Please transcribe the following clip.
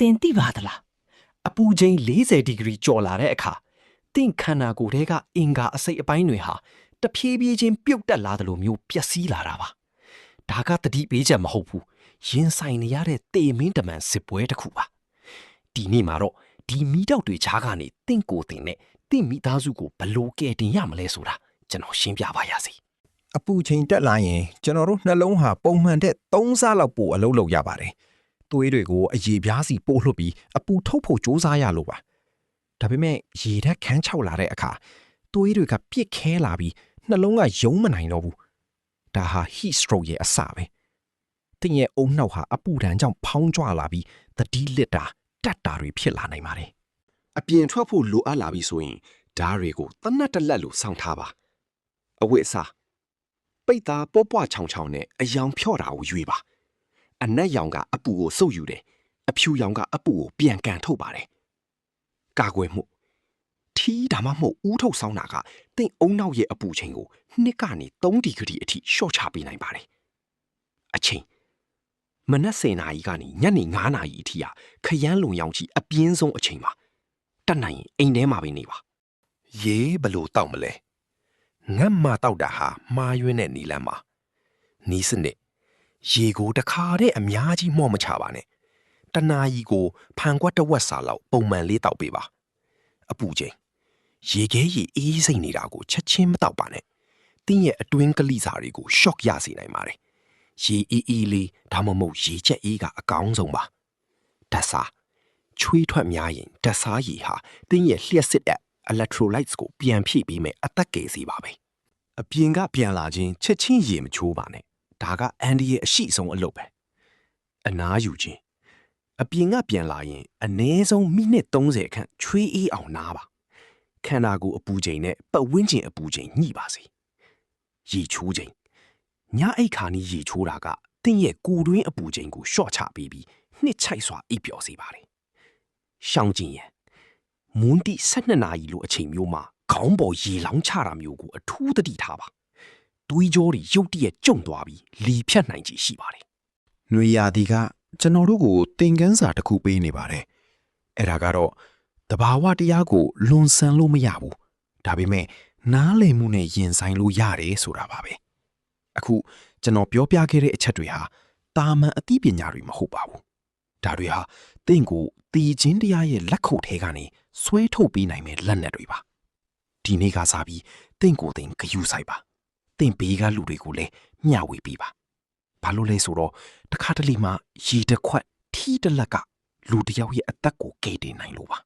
တင်တိပါသလားအပူချိန်40ဒီဂရီကျော်လာတဲ့အခါတင့်ခန္ဓာကိုယ်ထဲကအင်္ဂါအစိတ်အပိုင်းတွေဟာတဖြည်းဖြည်းချင်းပြုတ်တက်လာသလိုမျိုးပျက်စီးလာတာပါဒါကတတိပေးချက်မဟုတ်ဘူးရင်ဆိုင်နေရတဲ့တေမင်းတမန်စစ်ပွဲတစ်ခုပါဒီနေ့မှာတော့ဒီမီးတောက်တွေခြားကနေတင့်ကိုယ်တင်နဲ့တင့်မိသားစုကိုဘလို့ကယ်တင်ရမလဲဆိုတာကျွန်တော်ရှင်းပြပါရစေအပူချိန်တက်လာရင်ကျွန်တော်တို့နှလုံးဟာပုံမှန်တဲ့3ဆလောက်ပိုအလုပ်လုပ်ရပါတယ်သွေးတွေကိုအရေပြားစီပို့လွှတ်ပြီးအပူထုတ်ဖို့ကြိုးစားရလို့ပါဒါပေမဲ့ရေဓာတ်ခန်းချောက်လာတဲ့အခါသွေးတွေကပြစ်ခဲလာပြီးနှလုံးကယုံမနိုင်တော့ဘူးဒါဟာ heat stroke ရဲ့အစပဲတင်ရဲ့အုံနှောက်ဟာအပူဒဏ်ကြောင့်ဖောင်းကြွလာပြီးသတိလစ်တာတက်တာတွေဖြစ်လာနိုင်ပါတယ်အပြင်ထွက်ဖို့လိုအပ်လာပြီဆိုရင်ဓာတ်တွေကိုတနတ်တလက်လို့စောင့်ထားပါအဝိအစားပိတ်သားပေါပွားချောင်ချောင်နဲ့အယောင်ဖြော့တာကိုရွေးပါအနက်ရောင်ကအပူကိုစုပ်ယူတယ်အဖြူရောင်ကအပူကိုပြန်ကန်ထုတ်ပါတယ်ကာကွယ်မှုထီးဒါမှမဟုတ်ဦးထုတ်ဆောင်းတာကတင့်အုံနောက်ရဲ့အပူချိန်ကို2ကနေ3ဒီဂရီအထိလျှော့ချပေးနိုင်ပါတယ်အချိန်မနက်10နာရီကနေညနေ9နာရီအထိခရမ်းလုံရောင်ချီအပြင်းဆုံးအချိန်ပါတက်နိုင်ရင်အိမ်ထဲမှာပဲနေပါရေဘလို့တောက်မလဲငတ်မှတောက်တာဟာမှားယွင်းတဲ့နီလန်းပါနီးစနစ်ရေကိုတခါတည်းအများကြီးမော့မချပါနဲ့တနာရီကိုဖန်ကွက်တစ်ဝက်စာလောက်ပုံမှန်လေးတောက်ပေးပါအပူချိန်ရေခဲရေအေးစိမ့်နေတာကိုချက်ချင်းမတောက်ပါနဲ့တင်းရဲ့အတွင်းကလိစာတွေကိုရှော့ရစေနိုင်ပါတယ်ရေအေးအေးလေးဒါမှမဟုတ်ရေချက်အေးကအကောင်းဆုံးပါဓာတ်စားချွေးထွက်များရင်ဓာတ်စားရေဟာတင်းရဲ့လျှက်စစ်တဲ့ electrolytes ကိုပြန်ဖြည့်ပေးမယ်အသက်ကယ်စေပါပဲအပြင်ကပြန်လာခြင်းချက်ချင်းရေမချိုးပါနဲ့ဒါကအန်ဒီရဲ့အရှိဆုံးအလုပ်ပဲအနားယူခြင်းအပြင်ကပြန်လာရင်အနည်းဆုံးမိနစ်30ခန့်ချွေးအေးအောင်နားပါခန္ဓာကိုယ်အပူချိန်နဲ့ပတ်ဝန်းကျင်အပူချိန်ညှိပါစေရေချိုးချိန်ညအိတ်ခါနီးရေချိုးတာကတင်းရဲ့ကိုယ်တွင်းအပူချိန်ကိုရှော့ချပေးပြီးနှစ်ချိုက်စွာအိပ်ပျော်စေပါတယ်ရှောင်းကျင်ရန်မွန်းတိ12နာရီလိုအချိန်မျိုးမှာခေါင်းပေါ်ရေလောင်းချတာမျိုးကိုအထူးသတိထားပါသွေးကြောတွေရုတ်တရက်ကျုံသွားပြီးလီဖြတ်နိုင်ခြေရှိပါတယ်။နှွေရာသီကကျွန်တော်တို့ကိုသင်ခန်းစာတစ်ခုပေးနေပါတယ်။အဲ့ဒါကတော့တဘာဝတရားကိုလွန်ဆန်လို့မရဘူး။ဒါပေမဲ့နားလည်မှုနဲ့ရင်ဆိုင်လို့ရတယ်ဆိုတာပါပဲ။အခုကျွန်တော်ပြောပြခဲ့တဲ့အချက်တွေဟာတာမန်အသိပညာတွေမဟုတ်ပါဘူး။ဒါတွေဟာသင်ကိုတည်ခြင်းတရားရဲ့လက်ခုပ်ထဲကနေဆွဲထုတ်ပေးနိုင်မဲ့လက်နက်တွေပါ။ဒီနေ့ကစပြီးသင်ကိုယ်သင်ဂရုစိုက်ပါ။သင်ဘေးကလူတွေကိုလည်းမျှဝေပေးပါဘာလို့လဲဆိုတော့တခါတလေမှရေတစ်ခွက်ထီးတစ်လက်ကလူတစ်ယောက်ရဲ့အသက်ကိုကယ်တင်နိုင်လို့ပါ